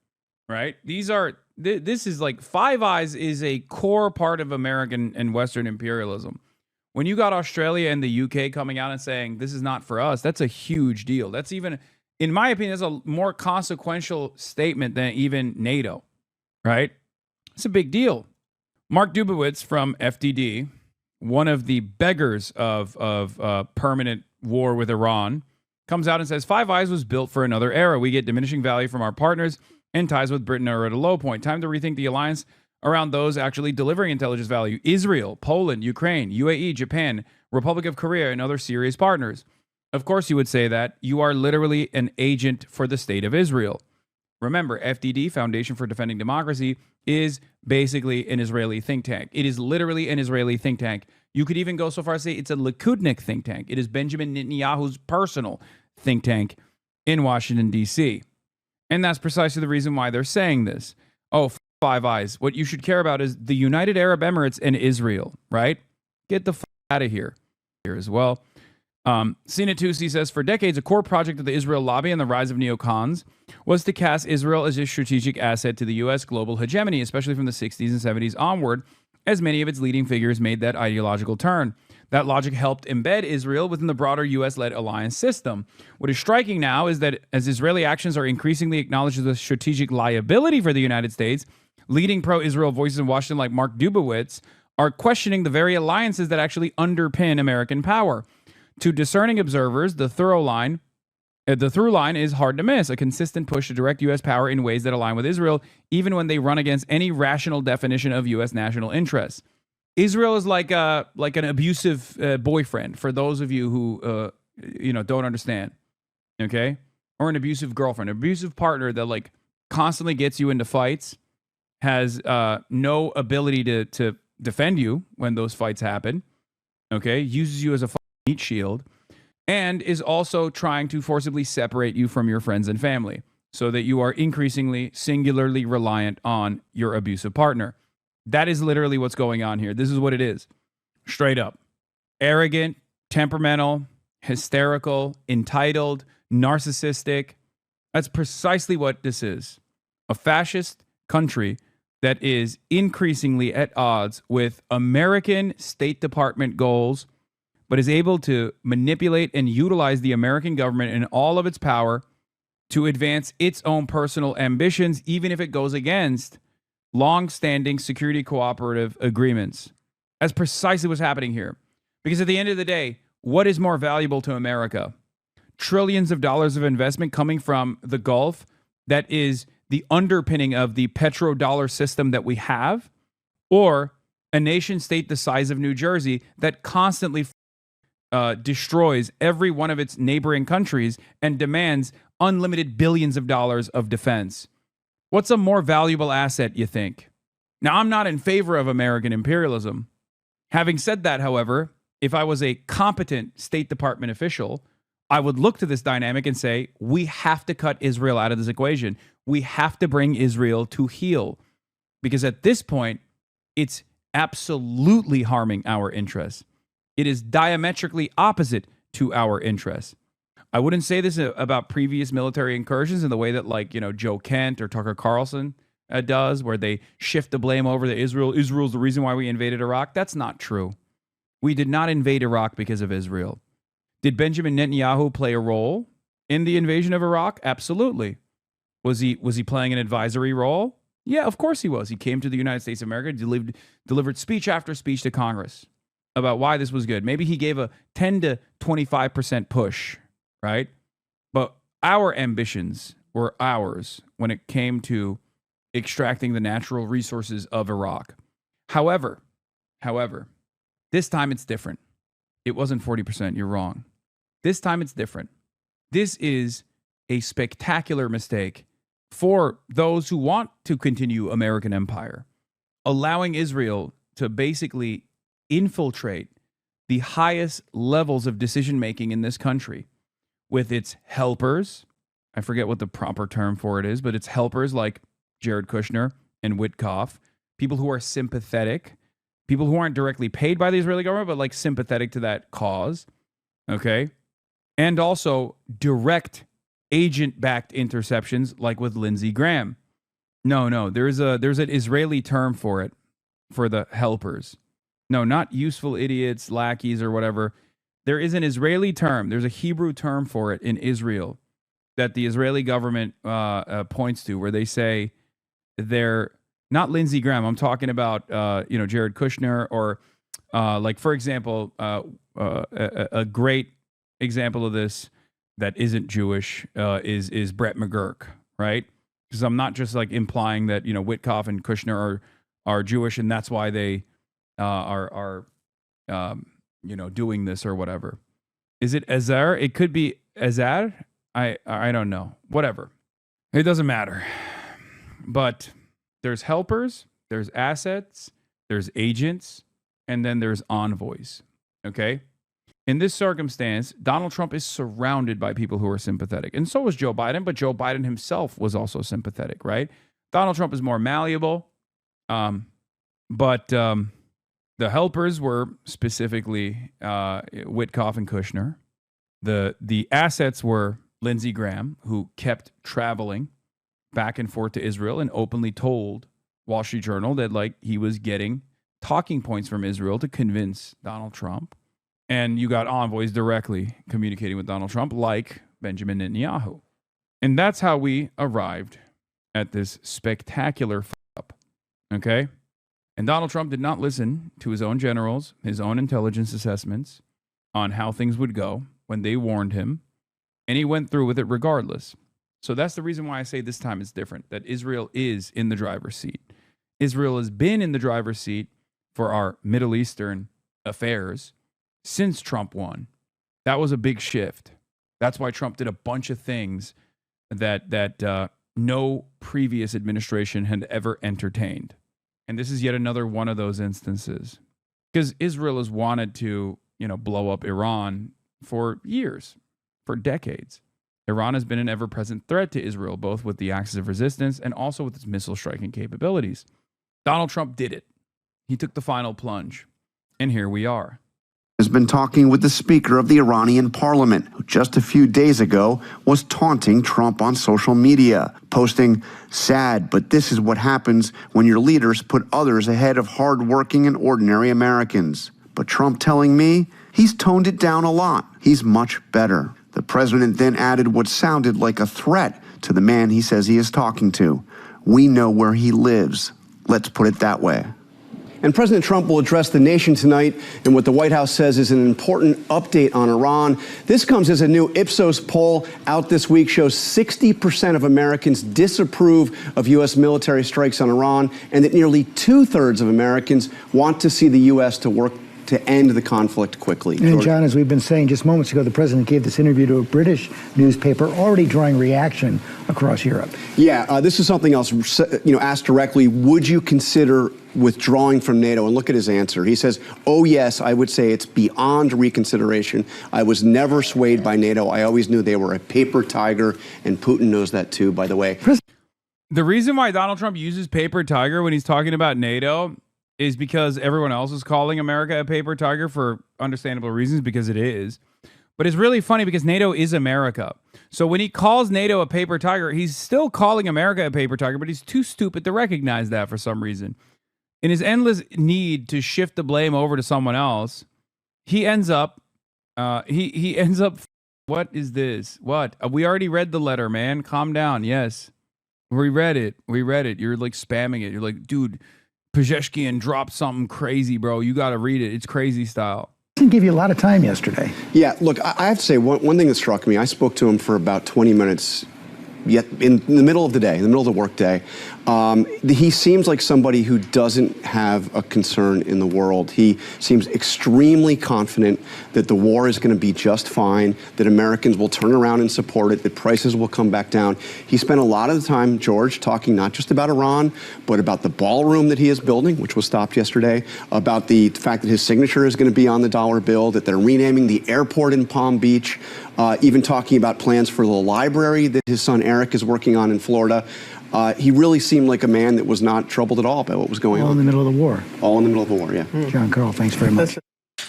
S4: right? This is like Five Eyes is a core part of American and Western imperialism. When you got Australia and the UK coming out and saying, this is not for us, that's a huge deal. That's even, in my opinion, that's a more consequential statement than even NATO, right? It's a big deal. Mark Dubowitz from FDD, one of the beggars of permanent war with Iran, comes out and says, Five Eyes was built for another era. We get diminishing value from our partners, and ties with Britain are at a low point. Time to rethink the alliance around those actually delivering intelligence value. Israel, Poland, Ukraine, UAE, Japan, Republic of Korea, and other serious partners. Of course you would say that. You are literally an agent for the state of Israel. Remember, FDD, Foundation for Defending Democracy, is basically an Israeli think tank. It is literally an Israeli think tank. You could even go so far as to say it's a Likudnik think tank. It is Benjamin Netanyahu's personal think tank in Washington, D.C. And that's precisely the reason why they're saying this. Oh, Five Eyes. What you should care about is the United Arab Emirates and Israel, right? Get the out of here as well. Sina Tusi says, for decades, a core project of the Israel lobby and the rise of neocons was to cast Israel as a strategic asset to the U.S. global hegemony, especially from the 60s and 70s onward, as many of its leading figures made that ideological turn. That logic helped embed Israel within the broader U.S.-led alliance system. What is striking now is that as Israeli actions are increasingly acknowledged as a strategic liability for the United States, leading pro-Israel voices in Washington like Mark Dubowitz are questioning the very alliances that actually underpin American power. To discerning observers, the through line is hard to miss, a consistent push to direct U.S. power in ways that align with Israel, even when they run against any rational definition of U.S. national interests. Israel is like an abusive boyfriend, for those of you who don't understand, okay? Or an abusive girlfriend, an abusive partner that like constantly gets you into fights, has no ability to defend you when those fights happen, okay? Uses you as a meat shield, and is also trying to forcibly separate you from your friends and family so that you are increasingly singularly reliant on your abusive partner. That is literally what's going on here. This is what it is. Straight up. Arrogant, temperamental, hysterical, entitled, narcissistic. That's precisely what this is. A fascist country that is increasingly at odds with American State Department goals, but is able to manipulate and utilize the American government and all of its power to advance its own personal ambitions, even if it goes against long-standing security cooperative agreements. That's precisely what's happening here. Because at the end of the day, what is more valuable to America? Trillions of dollars of investment coming from the Gulf that is the underpinning of the petrodollar system that we have, or a nation state the size of New Jersey that constantly destroys every one of its neighboring countries and demands unlimited billions of dollars of defense. What's a more valuable asset, you think? Now, I'm not in favor of American imperialism. Having said that, however, if I was a competent State Department official, I would look to this dynamic and say, we have to cut Israel out of this equation. We have to bring Israel to heel. Because at this point, it's absolutely harming our interests. It is diametrically opposite to our interests. I wouldn't say this about previous military incursions in the way that, like, Joe Kent or Tucker Carlson does, where they shift the blame over to Israel. Israel's the reason why we invaded Iraq. That's not true. We did not invade Iraq because of Israel. Did Benjamin Netanyahu play a role in the invasion of Iraq? Absolutely. Was he playing an advisory role? Yeah, of course he was. He came to the United States of America, delivered speech after speech to Congress about why this was good. Maybe he gave a 10 to 25% push, right? But our ambitions were ours when it came to extracting the natural resources of Iraq. However, this time it's different. It wasn't 40%. You're wrong. This time it's different. This is a spectacular mistake for those who want to continue American empire, allowing Israel to basically infiltrate the highest levels of decision making in this country with its helpers. I forget what the proper term for it is, but it's helpers like Jared Kushner and Witkoff, people who are sympathetic, people who aren't directly paid by the Israeli government, but like sympathetic to that cause. Okay. And also direct agent-backed interceptions like with Lindsey Graham. No, there's an Israeli term for it, for the helpers. No, not useful idiots, lackeys, or whatever. There is an Israeli term. There's a Hebrew term for it in Israel that the Israeli government points to, where they say they're not Lindsey Graham. I'm talking about Jared Kushner, or like, for example, a great example of this that isn't Jewish is Brett McGurk, right? Because I'm not just like implying that Witkoff and Kushner are Jewish and that's why they are doing this or whatever. Is it Azar? It could be Azar. I don't know. Whatever. It doesn't matter. But there's helpers, there's assets, there's agents, and then there's envoys. Okay? In this circumstance, Donald Trump is surrounded by people who are sympathetic. And so was Joe Biden, but Joe Biden himself was also sympathetic, right? Donald Trump is more malleable. But the helpers were specifically Witkoff and Kushner. The assets were Lindsey Graham, who kept traveling back and forth to Israel and openly told Wall Street Journal that like he was getting talking points from Israel to convince Donald Trump. And you got envoys directly communicating with Donald Trump, like Benjamin Netanyahu. And that's how we arrived at this spectacular f-up. Okay? And Donald Trump did not listen to his own generals, his own intelligence assessments on how things would go when they warned him. And he went through with it regardless. So that's the reason why I say this time is different, that Israel is in the driver's seat. Israel has been in the driver's seat for our Middle Eastern affairs since Trump won. That was a big shift. That's why Trump did a bunch of things that no previous administration had ever entertained. And this is yet another one of those instances. Because Israel has wanted to, blow up Iran for years, for decades. Iran has been an ever-present threat to Israel, both with the axis of resistance and also with its missile striking capabilities. Donald Trump did it. He took the final plunge. And here we are.
S2: Has been talking with the Speaker of the Iranian Parliament, who just a few days ago was taunting Trump on social media, posting, "Sad, but this is what happens when your leaders put others ahead of hardworking and ordinary Americans." But Trump telling me he's toned it down a lot. He's much better. The president then added what sounded like a threat to the man he says he is talking to. "We know where he lives. Let's put it that way." And President Trump will address the nation tonight in what the White House says is an important update on Iran. This comes as a new Ipsos poll out this week shows 60% of Americans disapprove of U.S. military strikes on Iran, and that nearly 2/3 of Americans want to see the U.S. to work to end the conflict quickly.
S1: And John, as we've been saying just moments ago, the president gave this interview to a British newspaper, already drawing reaction across Europe.
S2: Yeah, this is something else, asked directly, would you consider withdrawing from NATO? And look at his answer. He says, "Oh, yes, I would say it's beyond reconsideration. I was never swayed by NATO. I always knew they were a paper tiger," and Putin knows that too, by the way.
S4: The reason why Donald Trump uses paper tiger when he's talking about NATO is because everyone else is calling America a paper tiger for understandable reasons, because it is. But it's really funny because NATO is America. So when he calls NATO a paper tiger, he's still calling America a paper tiger, but he's too stupid to recognize that for some reason. In his endless need to shift the blame over to someone else, he ends up, what is this? What? We already read the letter, man. Calm down. Yes. We read it. You're like spamming it. You're like, dude, Pezeshkian dropped something crazy, bro. You got to read it. It's crazy style.
S1: Didn't give you a lot of time yesterday.
S2: Yeah, look, I have to say, one thing that struck me, I spoke to him for about 20 minutes yet in the middle of the day, in the middle of the workday. He seems like somebody who doesn't have a concern in the world. He seems extremely confident that the war is going to be just fine, that Americans will turn around and support it, that prices will come back down. He spent a lot of the time, George, talking not just about Iran, but about the ballroom that he is building, which was stopped yesterday, about the fact that his signature is going to be on the dollar bill, that they're renaming the airport in Palm Beach, even talking about plans for the library that his son Eric is working on in Florida. He really seemed like a man that was not troubled at all by what was going on.
S1: All in the middle of the war.
S2: All in the middle of the war, yeah.
S1: John Carl, thanks very much.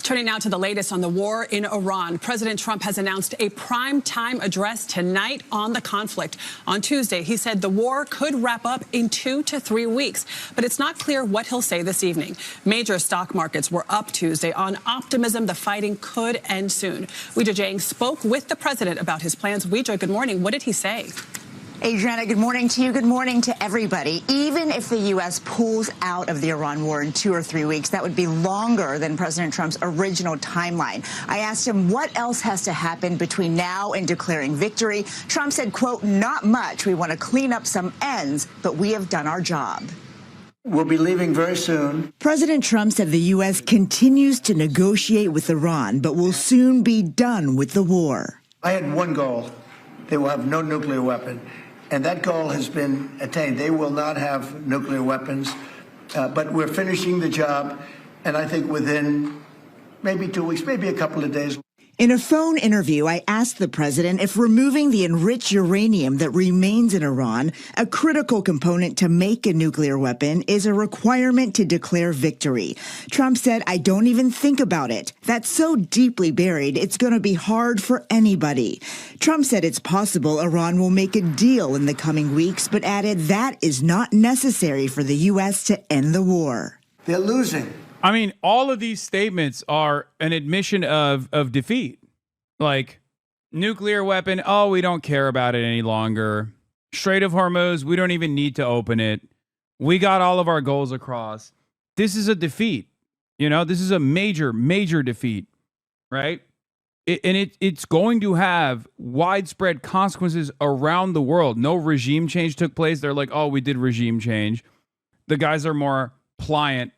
S6: Turning now to the latest on the war in Iran. President Trump has announced a prime-time address tonight on the conflict. On Tuesday, he said the war could wrap up in 2 to 3 weeks, but it's not clear what he'll say this evening. Major stock markets were up Tuesday on optimism the fighting could end soon. Weijia Jiang spoke with the president about his plans. Weijia, good morning. What did he say?
S7: Adriana, good morning to you. Good morning to everybody. Even if the U.S. pulls out of the Iran war in 2 or 3 weeks, that would be longer than President Trump's original timeline. I asked him what else has to happen between now and declaring victory. Trump said, quote, not much. We want to clean up some ends, but we have done our job.
S3: We'll be leaving very soon.
S7: President Trump said the U.S. continues to negotiate with Iran, but will soon be done with the war.
S3: I had one goal. They will have no nuclear weapon. And that goal has been attained. They will not have nuclear weapons, but we're finishing the job, and I think within maybe 2 weeks, maybe a couple of days.
S7: In a phone interview, I asked the president if removing the enriched uranium that remains in Iran, a critical component to make a nuclear weapon, is a requirement to declare victory. Trump said, I don't even think about it. That's so deeply buried, it's going to be hard for anybody. Trump said it's possible Iran will make a deal in the coming weeks, but added that is not necessary for the U.S. to end the war.
S3: They're losing.
S4: I mean, all of these statements are an admission of defeat. Like, nuclear weapon, oh, we don't care about it any longer. Strait of Hormuz, we don't even need to open it. We got all of our goals across. This is a defeat. You know, this is a major, major defeat, right? It's going to have widespread consequences around the world. No regime change took place. They're like, oh, we did regime change. The guys are more pliant.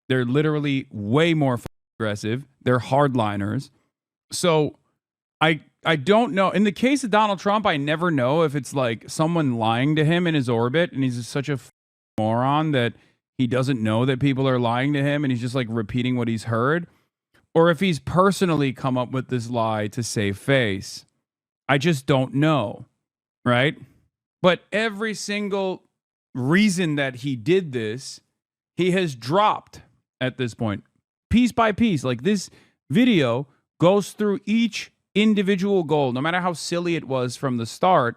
S4: They're literally way more aggressive. They're hardliners. So I don't know. In the case of Donald Trump, I never know if it's like someone lying to him in his orbit and he's such a moron that he doesn't know that people are lying to him and he's just like repeating what he's heard, or if he's personally come up with this lie to save face. I just don't know, right? But every single reason that he did this, he has dropped at this point, piece by piece. Like, this video goes through each individual goal, no matter how silly it was from the start,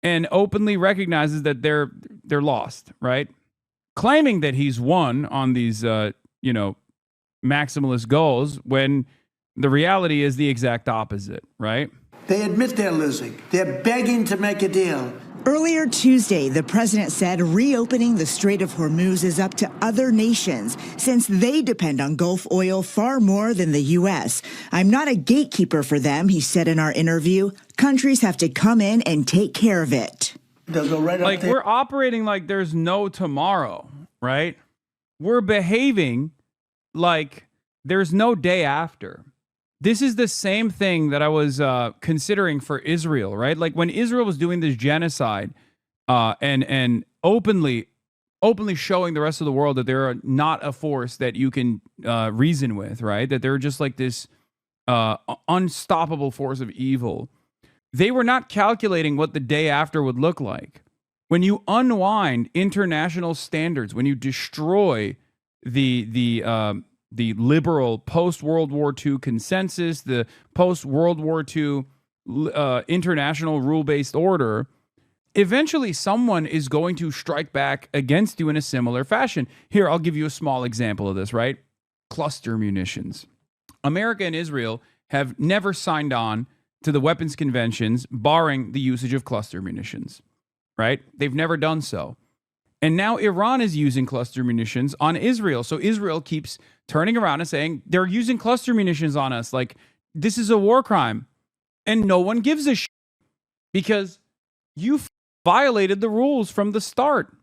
S4: and openly recognizes that they're lost, right? Claiming that he's won on these, maximalist goals, when the reality is the exact opposite, right?
S3: They admit they're losing. They're begging to make a deal.
S7: Earlier Tuesday, the president said reopening the Strait of Hormuz is up to other nations, since they depend on Gulf oil far more than the U.S. I'm not a gatekeeper for them, he said in our interview. Countries have to come in and take care of it.
S3: They'll go right
S4: like,
S3: up there.
S4: we're operating like there's no tomorrow, right? We're behaving like there's no day after. This is the same thing that I was considering for Israel, right? Like, when Israel was doing this genocide and openly showing the rest of the world that they're not a force that you can reason with, right? That they're just like this unstoppable force of evil. They were not calculating what the day after would look like. When you unwind international standards, when you destroy the liberal post-World War II consensus, the post-World War II international rule-based order, eventually someone is going to strike back against you in a similar fashion. Here, I'll give you a small example of this, right? Cluster munitions. America and Israel have never signed on to the weapons conventions, barring the usage of cluster munitions, right? They've never done so. And now Iran is using cluster munitions on Israel. So Israel keeps turning around and saying, they're using cluster munitions on us. Like, this is a war crime. And no one gives a shit because you violated the rules from the start.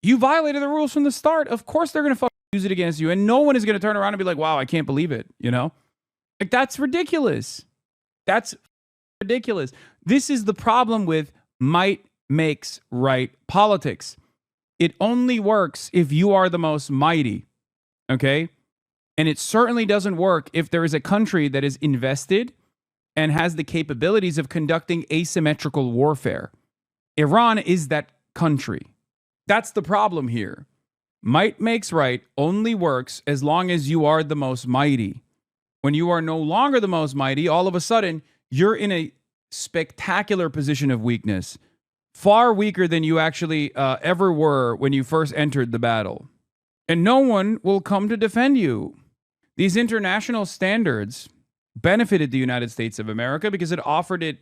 S4: You violated the rules from the start. Of course they're going to use it against you. And no one is going to turn around and be like, wow, I can't believe it. You know? Like, that's ridiculous. That's ridiculous. This is the problem with might makes right politics. It only works if you are the most mighty, okay? And it certainly doesn't work if there is a country that is invested and has the capabilities of conducting asymmetrical warfare. Iran is that country. That's the problem here. Might makes right only works as long as you are the most mighty. When you are no longer the most mighty, all of a sudden, you're in a spectacular position of weakness, far weaker than you actually ever were when you first entered the battle. And no one will come to defend you. These international standards benefited the United States of America because it offered it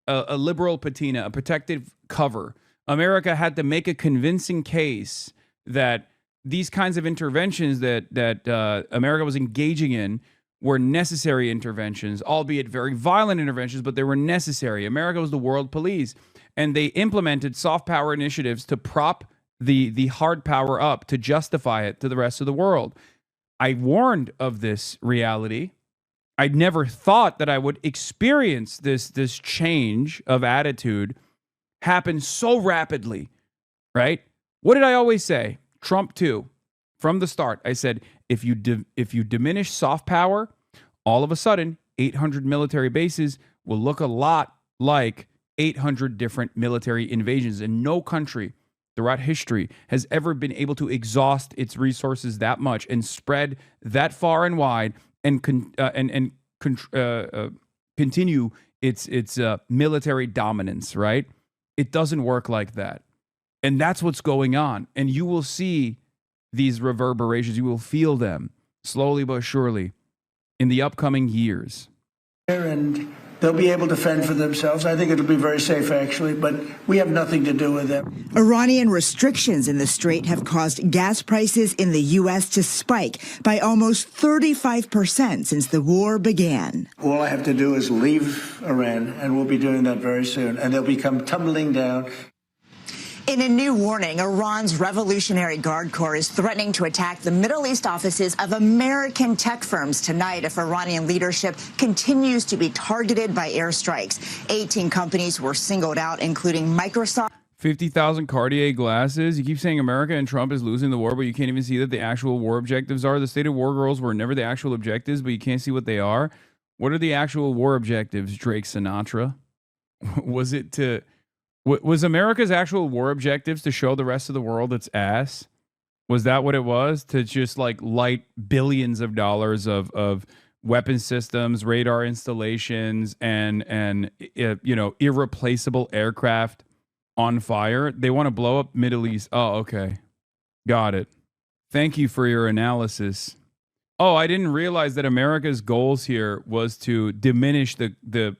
S4: a liberal patina, a protective cover. America had to make a convincing case that these kinds of interventions that America was engaging in were necessary interventions, albeit very violent interventions, but they were necessary. America was the world police, and they implemented soft power initiatives to prop the hard power up, to justify it to the rest of the world. I warned of this reality. I never thought that I would experience this change of attitude happen so rapidly, right? What did I always say? Trump too. From the start, I said, if you diminish soft power, all of a sudden, 800 military bases will look a lot like 800 different military invasions. And no country throughout history has ever been able to exhaust its resources that much and spread that far and wide and continue its military dominance, right? It doesn't work like that. And that's what's going on. And you will see these reverberations. You will feel them slowly but surely in the upcoming years.
S3: And they'll be able to fend for themselves. I think it'll be very safe, actually, but we have nothing to do with them.
S7: Iranian restrictions in the strait have caused gas prices in the U.S. to spike by almost 35% since the war began.
S3: All I have to do is leave Iran, and we'll be doing that very soon, and they'll become tumbling down.
S7: In a new warning, Iran's Revolutionary Guard Corps is threatening to attack the Middle East offices of American tech firms tonight if Iranian leadership continues to be targeted by airstrikes. 18 companies were singled out, including Microsoft.
S4: 50,000 Cartier glasses. You keep saying America and Trump is losing the war, but you can't even see that the actual war objectives are. The stated war goals were never the actual objectives, but you can't see what they are. What are the actual war objectives, Drake Sinatra? Was it to... Was America's actual war objectives to show the rest of the world its ass? Was that what it was? To just like light billions of dollars of weapon systems, radar installations, and irreplaceable aircraft on fire? They want to blow up Middle East. Oh, okay. Got it. Thank you for your analysis. Oh, I didn't realize that America's goals here was to diminish the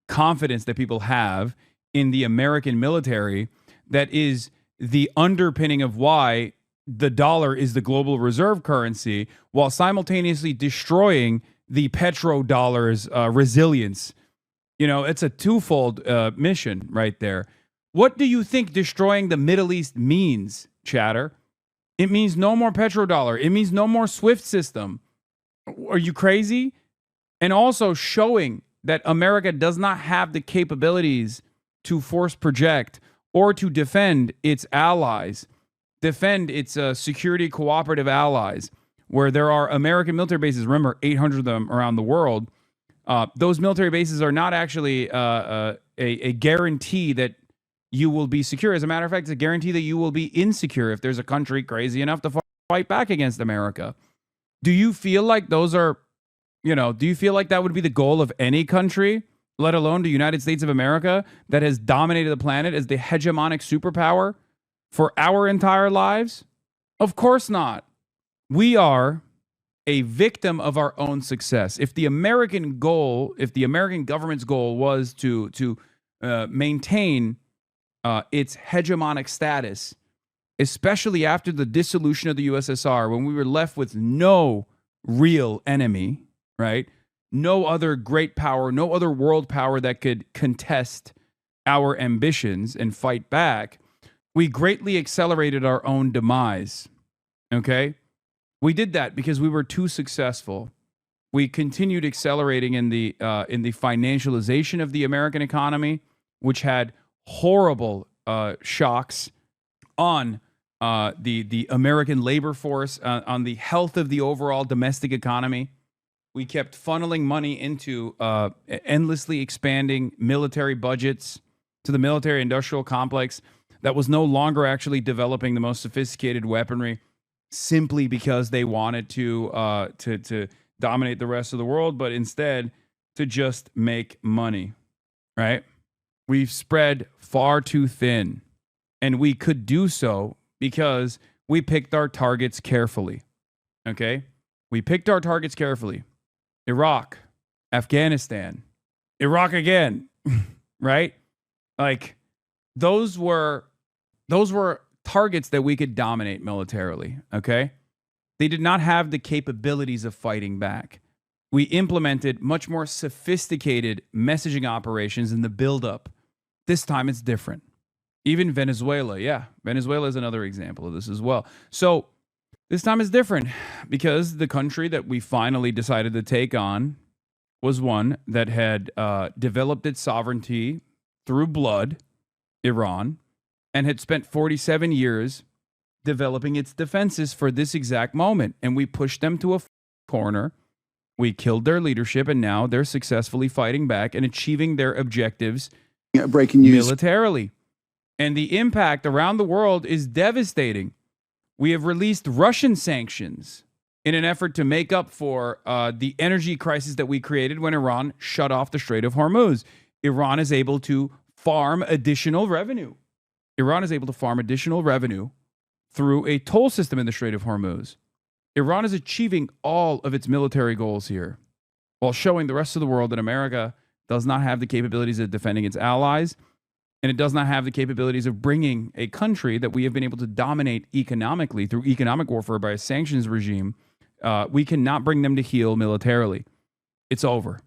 S4: confidence that people have in the American military. That is the underpinning of why the dollar is the global reserve currency, while simultaneously destroying the petrodollar's resilience. You know, it's a twofold mission right there. What do you think destroying the Middle East means, chatter? It means no more petrodollar. It means no more SWIFT system. Are you crazy? And also showing that America does not have the capabilities to force project or to defend its allies, defend its security cooperative allies, where there are American military bases, remember, 800 of them around the world. Those military bases are not actually a guarantee that you will be secure. As a matter of fact, it's a guarantee that you will be insecure if there's a country crazy enough to fight back against America. Do you feel like those are, do you feel like that would be the goal of any country, let alone the United States of America, that has dominated the planet as the hegemonic superpower for our entire lives? Of course not. We are a victim of our own success. If the American government's goal was to maintain its hegemonic status, especially after the dissolution of the USSR, when we were left with no real enemy, right? No other great power, no other world power that could contest our ambitions and fight back, we greatly accelerated our own demise. Okay? We did that because we were too successful. We continued accelerating in the financialization of the American economy, which had horrible shocks on the American labor force, on the health of the overall domestic economy. We kept funneling money into endlessly expanding military budgets, to the military industrial complex that was no longer actually developing the most sophisticated weaponry. simply because they wanted to dominate the rest of the world, but instead to just make money, right? We've spread far too thin, and we could do so because we picked our targets carefully, okay? We picked our targets carefully. Iraq, Afghanistan, Iraq again, right? Like those were targets that we could dominate militarily, okay? They did not have the capabilities of fighting back. We implemented much more sophisticated messaging operations in the buildup. This time it's different. Even Venezuela, Venezuela is another example of this as well. So this time is different because the country that we finally decided to take on was one that had developed its sovereignty through blood, Iran, and had spent 47 years developing its defenses for this exact moment. And we pushed them to a corner. We killed their leadership, and now they're successfully fighting back and achieving their objectives
S2: Breaking news.
S4: militarily. And the impact around the world is devastating. We have released Russian sanctions in an effort to make up for the energy crisis that we created when Iran shut off the Strait of Hormuz. Iran is able to farm additional revenue. Iran is able to farm additional revenue through a toll system in the Strait of Hormuz. Iran is achieving all of its military goals here while showing the rest of the world that America does not have the capabilities of defending its allies, and it does not have the capabilities of bringing a country that we have been able to dominate economically through economic warfare by a sanctions regime. We cannot bring them to heel militarily. It's over.